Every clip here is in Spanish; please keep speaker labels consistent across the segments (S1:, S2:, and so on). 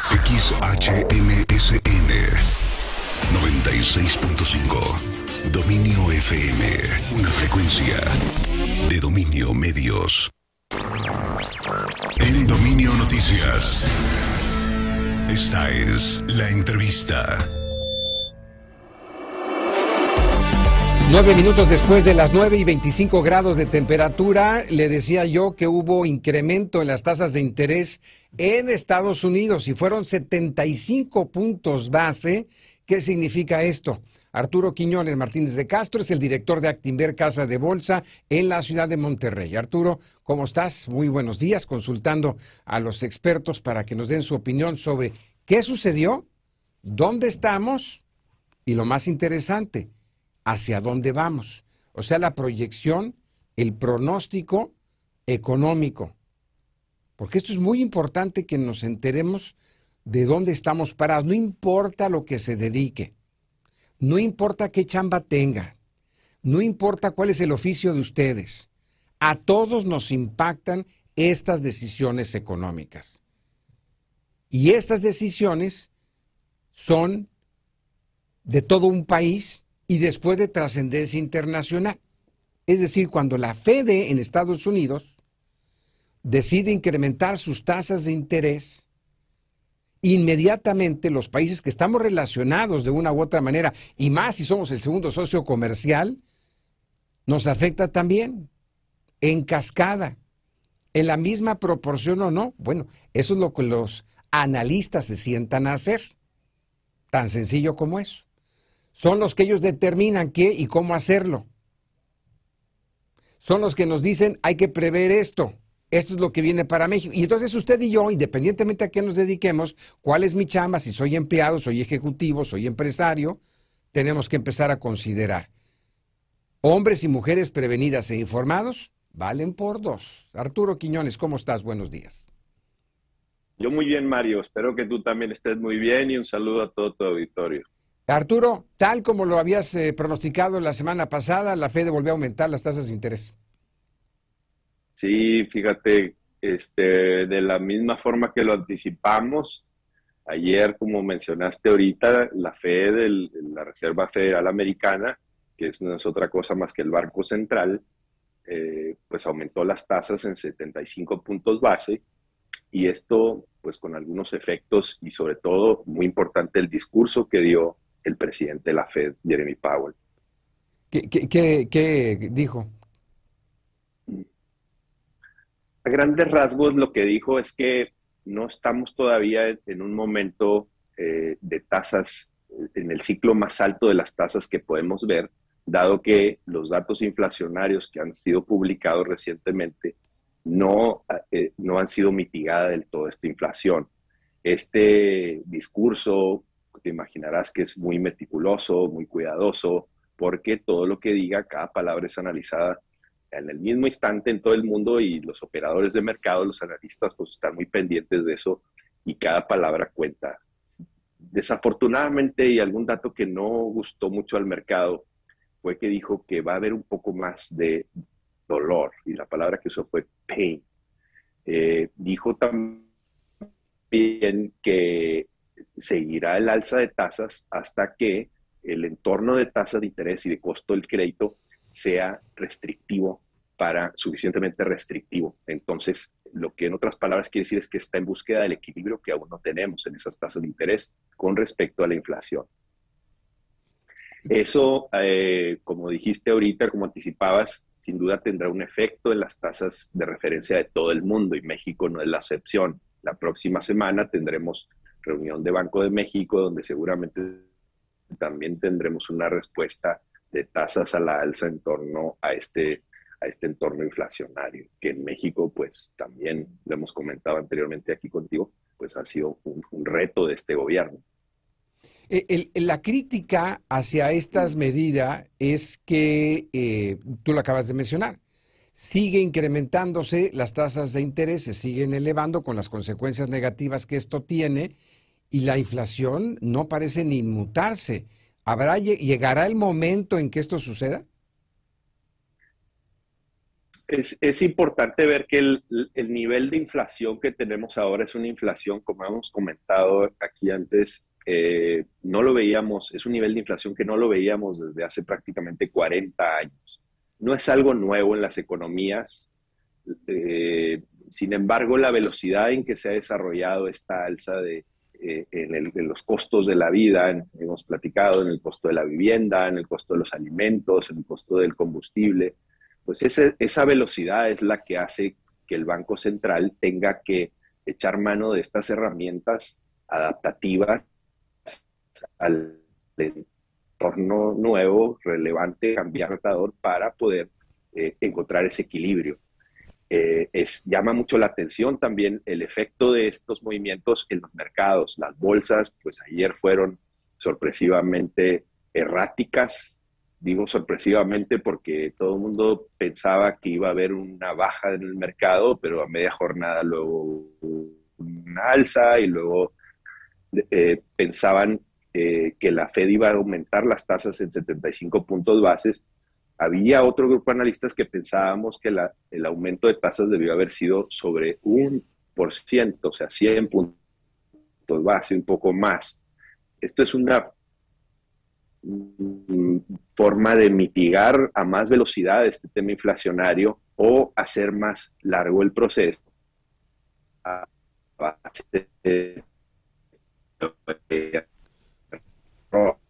S1: XHMSN 96.5. Dominio FM. Una frecuencia de Dominio Medios. En Dominio Noticias. Esta es la entrevista.
S2: 9 minutos después de las 9:25 grados de temperatura, le decía yo que hubo incremento en las tasas de interés en Estados Unidos y fueron 75 puntos base. ¿Qué significa esto? Arturo Quiñones Martínez de Castro es el director de Actinver Casa de Bolsa en la ciudad de Monterrey. Arturo, ¿cómo estás? Muy buenos días, consultando a los expertos para que nos den su opinión sobre qué sucedió, dónde estamos y lo más interesante, hacia dónde vamos. O sea, la proyección, el pronóstico económico. Porque esto es muy importante que nos enteremos de dónde estamos parados. No importa lo que se dedique, no importa qué chamba tenga, no importa cuál es el oficio de ustedes. A todos nos impactan estas decisiones económicas. Y estas decisiones son de todo un país y después de trascendencia internacional. Es decir, cuando la Fed en Estados Unidos decide incrementar sus tasas de interés, inmediatamente los países que estamos relacionados de una u otra manera, y más si somos el segundo socio comercial, nos afecta también, en cascada, en la misma proporción o no. Bueno, eso es lo que los analistas se sientan a hacer, tan sencillo como eso. Son los que ellos determinan qué y cómo hacerlo. Son los que nos dicen, hay que prever esto. Esto es lo que viene para México. Y entonces usted y yo, independientemente a qué nos dediquemos, cuál es mi chamba, si soy empleado, soy ejecutivo, soy empresario, tenemos que empezar a considerar. Hombres y mujeres prevenidas e informados valen por dos. Arturo Quiñones, ¿cómo estás? Buenos días.
S3: Yo muy bien, Mario. Espero que tú también estés muy bien y un saludo a todo tu auditorio.
S2: Arturo, tal como lo habías pronosticado la semana pasada, la Fed volvió a aumentar las tasas de interés.
S3: Sí, fíjate, de la misma forma que lo anticipamos, ayer, como mencionaste ahorita, la Fed, la Reserva Federal Americana, que no es otra cosa más que el Banco Central, pues aumentó las tasas en 75 puntos base, y esto pues con algunos efectos y sobre todo, muy importante, el discurso que dio el presidente de la Fed, Jeremy Powell.
S2: ¿Qué dijo?
S3: A grandes rasgos lo que dijo es que no estamos todavía en un momento de tasas, en el ciclo más alto de las tasas que podemos ver, dado que los datos inflacionarios que han sido publicados recientemente no han sido mitigadas del todo esta inflación. Este discurso, te imaginarás que es muy meticuloso, muy cuidadoso, porque todo lo que diga, cada palabra es analizada en el mismo instante en todo el mundo y los operadores de mercado, los analistas, pues están muy pendientes de eso y cada palabra cuenta. Desafortunadamente, y algún dato que no gustó mucho al mercado, fue que dijo que va a haber un poco más de dolor, y la palabra que usó fue pain. Dijo también que seguirá el alza de tasas hasta que el entorno de tasas de interés y de costo del crédito sea restrictivo, suficientemente restrictivo. Entonces, lo que en otras palabras quiere decir es que está en búsqueda del equilibrio que aún no tenemos en esas tasas de interés con respecto a la inflación. Eso, como dijiste ahorita, como anticipabas, sin duda tendrá un efecto en las tasas de referencia de todo el mundo y México no es la excepción. La próxima semana tendremos reunión de Banco de México donde seguramente también tendremos una respuesta de tasas a la alza en torno a este entorno inflacionario, que en México, pues también lo hemos comentado anteriormente aquí contigo, pues ha sido un reto de este gobierno.
S2: La crítica hacia estas medidas es que, tú lo acabas de mencionar, sigue incrementándose las tasas de interés, se siguen elevando con las consecuencias negativas que esto tiene y la inflación no parece ni mutarse. ¿Llegará el momento en que esto suceda?
S3: Es importante ver que el nivel de inflación que tenemos ahora es una inflación, como hemos comentado aquí antes, no lo veíamos, es un nivel de inflación que no lo veíamos desde hace prácticamente 40 años. No es algo nuevo en las economías. Sin embargo, la velocidad en que se ha desarrollado esta alza en los costos de la vida, hemos platicado en el costo de la vivienda, en el costo de los alimentos, en el costo del combustible, pues esa velocidad es la que hace que el Banco Central tenga que echar mano de estas herramientas adaptativas al entorno nuevo, relevante, cambiar retador para poder encontrar ese equilibrio. Llama mucho la atención también el efecto de estos movimientos en los mercados. Las bolsas, pues ayer fueron sorpresivamente erráticas. Digo sorpresivamente porque todo el mundo pensaba que iba a haber una baja en el mercado, pero a media jornada luego una alza y luego pensaban que la Fed iba a aumentar las tasas en 75 puntos bases. Había otro grupo de analistas que pensábamos que el aumento de tasas debió haber sido sobre 1%, o sea, 100 puntos base, un poco más. Esto es una forma de mitigar a más velocidad este tema inflacionario o hacer más largo el proceso.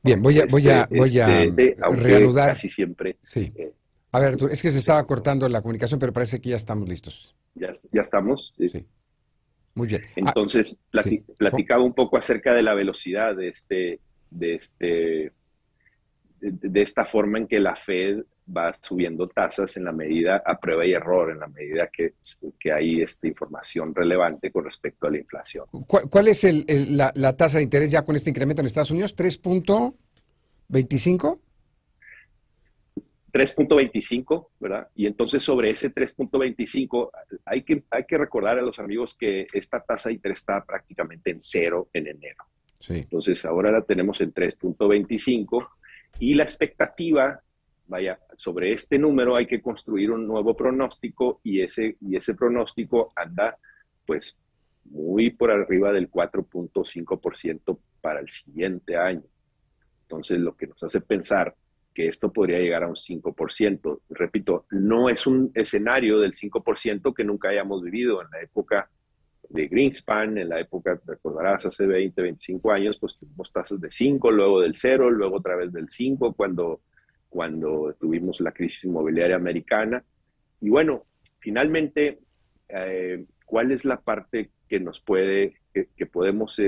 S2: Bien, voy a reanudar.
S3: Casi siempre.
S2: Sí. A ver, es que se estaba cortando la comunicación, pero parece que ya estamos listos.
S3: ¿Ya estamos?
S2: Sí. Muy bien.
S3: Entonces, platicaba un poco acerca de la velocidad de esta forma en que la Fed va subiendo tasas en la medida a prueba y error, en la medida que hay información relevante con respecto a la inflación.
S2: ¿Cuál es la tasa de interés ya con este incremento en Estados Unidos? ¿3.25?
S3: 3.25, ¿verdad? Y entonces sobre ese 3.25 hay que recordar a los amigos que esta tasa de interés está prácticamente en cero en enero.
S2: Sí.
S3: Entonces ahora la tenemos en 3.25 y la expectativa, sobre este número hay que construir un nuevo pronóstico y ese pronóstico anda pues muy por arriba del 4.5% para el siguiente año. Entonces lo que nos hace pensar que esto podría llegar a un 5%. Repito, no es un escenario del 5% que nunca hayamos vivido. En la época de Greenspan, en la época, recordarás, hace 20, 25 años, pues tuvimos tasas de 5, luego del 0, luego otra vez del 5, cuando tuvimos la crisis inmobiliaria americana. Y bueno, finalmente, ¿cuál es la parte que que podemos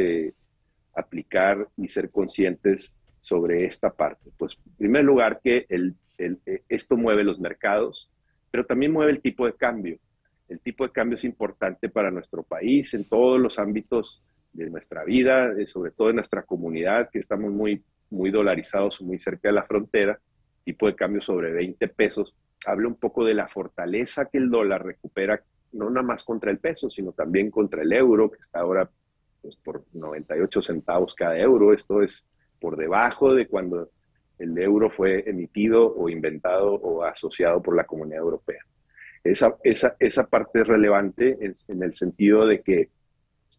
S3: aplicar y ser conscientes sobre esta parte? Pues en primer lugar que esto mueve los mercados, pero también mueve el tipo de cambio. El tipo de cambio es importante para nuestro país en todos los ámbitos de nuestra vida, sobre todo en nuestra comunidad, que estamos muy, muy dolarizados, muy cerca de la frontera. Tipo de cambio sobre 20 pesos. Habla un poco de la fortaleza que el dólar recupera, no nada más contra el peso, sino también contra el euro, que está ahora pues, por 98 centavos cada euro. Esto es por debajo de cuando el euro fue emitido o inventado o asociado por la Comunidad Europea. Esa parte es relevante en el sentido de que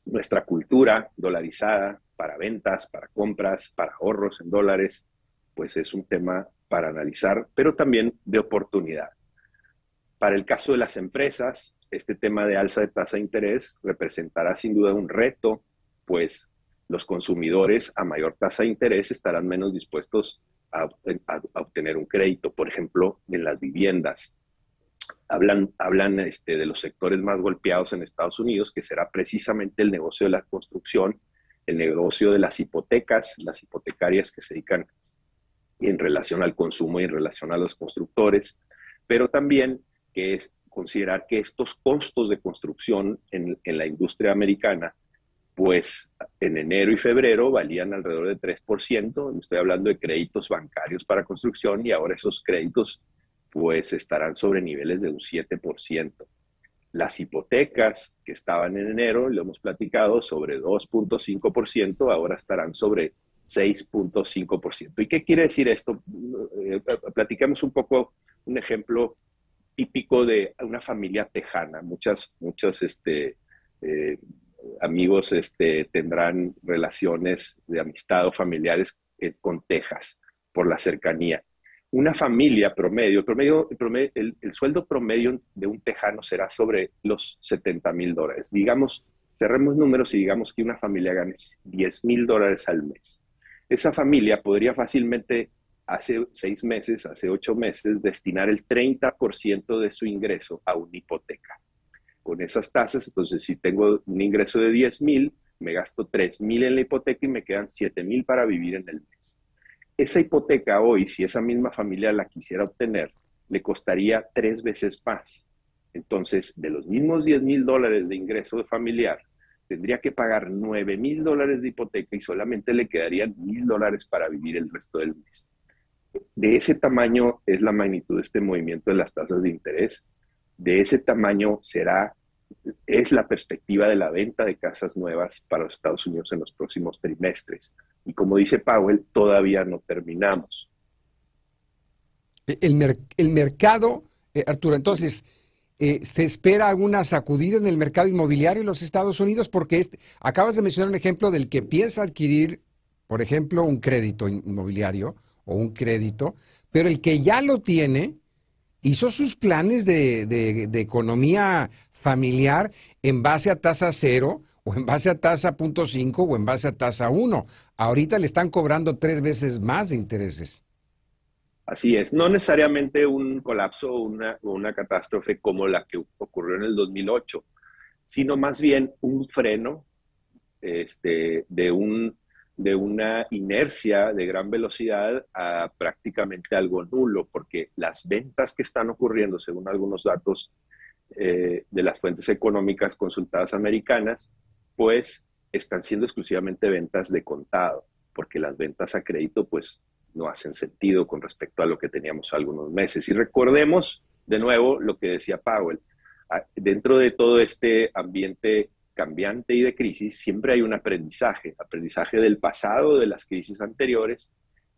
S3: nuestra cultura dolarizada para ventas, para compras, para ahorros en dólares, pues es un tema para analizar, pero también de oportunidad. Para el caso de las empresas, este tema de alza de tasa de interés representará sin duda un reto, pues los consumidores a mayor tasa de interés estarán menos dispuestos a obtener un crédito, por ejemplo, en las viviendas. Hablan de los sectores más golpeados en Estados Unidos, que será precisamente el negocio de la construcción, el negocio de las hipotecas, las hipotecarias que se dedican en relación al consumo y en relación a los constructores, pero también que es considerar que estos costos de construcción en la industria americana, pues en enero y febrero valían alrededor de 3%, estoy hablando de créditos bancarios para construcción, y ahora esos créditos pues estarán sobre niveles de un 7%. Las hipotecas que estaban en enero, lo hemos platicado, sobre 2.5%, ahora estarán sobre 6.5%. ¿Y qué quiere decir esto? Platiquemos un poco, un ejemplo típico de una familia tejana. Muchos amigos tendrán relaciones de amistad o familiares con Texas por la cercanía. Una familia promedio, el sueldo promedio de un tejano será sobre los $70,000. Digamos, cerremos números y digamos que una familia gane $10,000 al mes. Esa familia podría fácilmente hace 6 meses, hace 8 meses, destinar el 30% de su ingreso a una hipoteca. Con esas tasas, entonces si tengo un ingreso de 10,000, me gasto 3,000 en la hipoteca y me quedan 7,000 para vivir en el mes. Esa hipoteca hoy, si esa misma familia la quisiera obtener, le costaría 3 veces más. Entonces, de los mismos $10,000 de ingreso familiar, tendría que pagar $9,000 de hipoteca y solamente le quedarían $1,000 para vivir el resto del mes. De ese tamaño es la magnitud de este movimiento de las tasas de interés. De ese tamaño es la perspectiva de la venta de casas nuevas para los Estados Unidos en los próximos trimestres. Y como dice Powell, todavía no terminamos.
S2: El mercado, Arturo, entonces, ¿se espera alguna sacudida en el mercado inmobiliario en los Estados Unidos? Porque acabas de mencionar un ejemplo del que piensa adquirir, por ejemplo, un crédito inmobiliario o un crédito, pero el que ya lo tiene hizo sus planes de economía familiar en base a tasa 0 o en base a tasa 0.5 o en base a tasa 1. Ahorita le están cobrando 3 veces más de intereses.
S3: Así es, no necesariamente un colapso o una catástrofe como la que ocurrió en el 2008, sino más bien un freno de una inercia de gran velocidad a prácticamente algo nulo, porque las ventas que están ocurriendo, según algunos datos de las fuentes económicas consultadas americanas, pues están siendo exclusivamente ventas de contado, porque las ventas a crédito pues no hacen sentido con respecto a lo que teníamos algunos meses. Y recordemos de nuevo lo que decía Powell, dentro de todo este ambiente cambiante y de crisis, siempre hay un aprendizaje del pasado, de las crisis anteriores,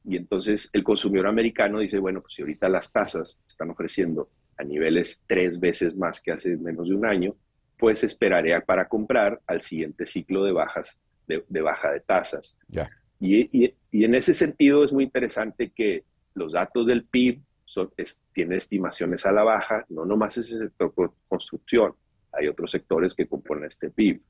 S3: y entonces el consumidor americano dice, bueno, pues si ahorita las tasas están ofreciendo a niveles 3 veces más que hace menos de un año, pues esperaré para comprar al siguiente ciclo de bajas, de baja de tasas.
S2: Yeah.
S3: Y en ese sentido es muy interesante que los datos del PIB tienen estimaciones a la baja, no nomás ese sector construcción, hay otros sectores que componen este PIB.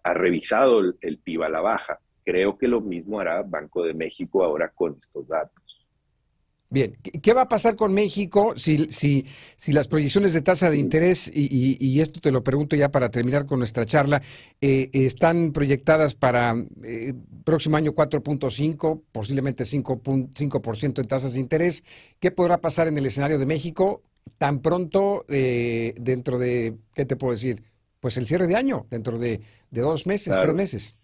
S3: Ha revisado el PIB a la baja. Creo que lo mismo hará Banco de México ahora con estos datos.
S2: Bien, ¿qué va a pasar con México si las proyecciones de tasa de interés, y esto te lo pregunto ya para terminar con nuestra charla, están proyectadas para próximo año 4.5, posiblemente 5% en tasas de interés? ¿Qué podrá pasar en el escenario de México tan pronto dentro de, ¿qué te puedo decir? Pues el cierre de año, dentro de 2 meses, claro. 3 meses.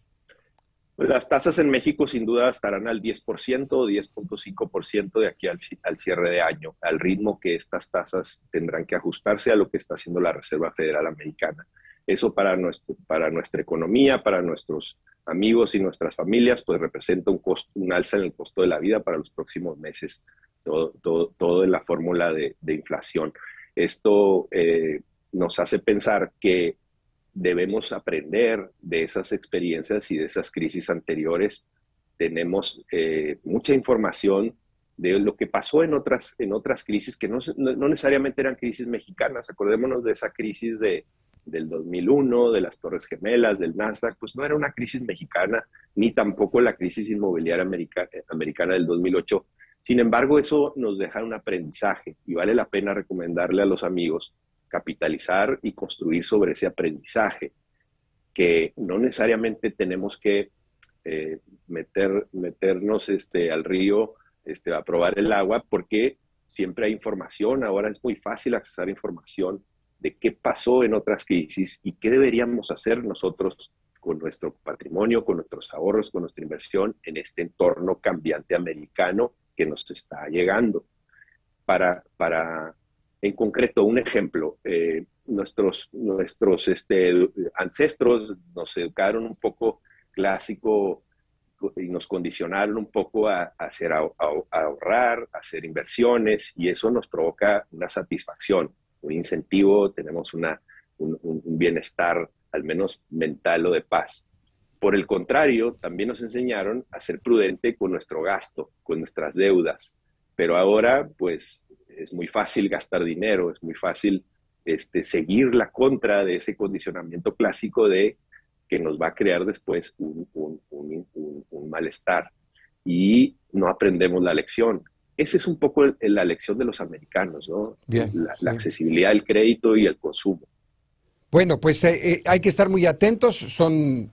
S3: Pues las tasas en México sin duda estarán al 10% o 10.5% de aquí al cierre de año, al ritmo que estas tasas tendrán que ajustarse a lo que está haciendo la Reserva Federal Americana. Eso para nuestra economía, para nuestros amigos y nuestras familias, pues representa un alza en el costo de la vida para los próximos meses, todo en la fórmula de inflación. Esto nos hace pensar que debemos aprender de esas experiencias y de esas crisis anteriores. Tenemos mucha información de lo que pasó en otras crisis que no necesariamente eran crisis mexicanas. Acordémonos de esa crisis del 2001, de las Torres Gemelas, del Nasdaq, pues no era una crisis mexicana, ni tampoco la crisis inmobiliaria americana del 2008. Sin embargo, eso nos deja un aprendizaje y vale la pena recomendarle a los amigos capitalizar y construir sobre ese aprendizaje, que no necesariamente tenemos que meternos al río a probar el agua, porque siempre hay información. Ahora es muy fácil accesar información de qué pasó en otras crisis y qué deberíamos hacer nosotros con nuestro patrimonio, con nuestros ahorros, con nuestra inversión en este entorno cambiante americano que nos está llegando. En concreto, un ejemplo, nuestros ancestros nos educaron un poco clásico nos condicionaron un poco a ahorrar, a hacer inversiones, y eso nos provoca una satisfacción, un incentivo, tenemos un bienestar, al menos mental o de paz. Por el contrario, también nos enseñaron a ser prudente con nuestro gasto, con nuestras deudas, pero ahora pues es muy fácil gastar dinero, es muy fácil seguir la contra de ese condicionamiento clásico de que nos va a crear después un malestar, y no aprendemos la lección. Esa es un poco la lección de los americanos, ¿no?
S2: Bien,
S3: la accesibilidad al crédito y al consumo.
S2: Bueno, pues hay que estar muy atentos, son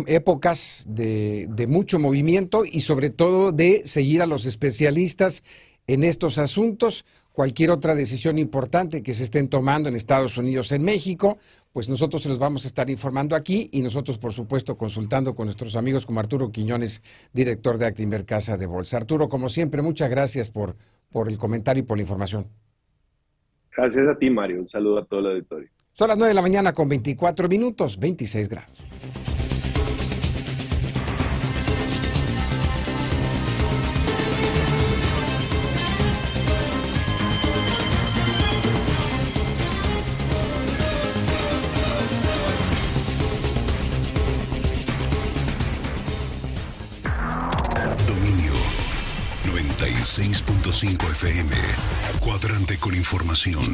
S2: épocas de mucho movimiento y sobre todo de seguir a los especialistas en estos asuntos. Cualquier otra decisión importante que se estén tomando en Estados Unidos, en México, pues nosotros se los vamos a estar informando aquí, y nosotros, por supuesto, consultando con nuestros amigos como Arturo Quiñones, director de Actinver Casa de Bolsa. Arturo, como siempre, muchas gracias por el comentario y por la información.
S3: Gracias a ti, Mario. Un saludo a todo el auditorio.
S2: Son las 9 de la mañana con 24 minutos, 26 grados.
S1: Dominio 96.5 FM. Cuadrante con información.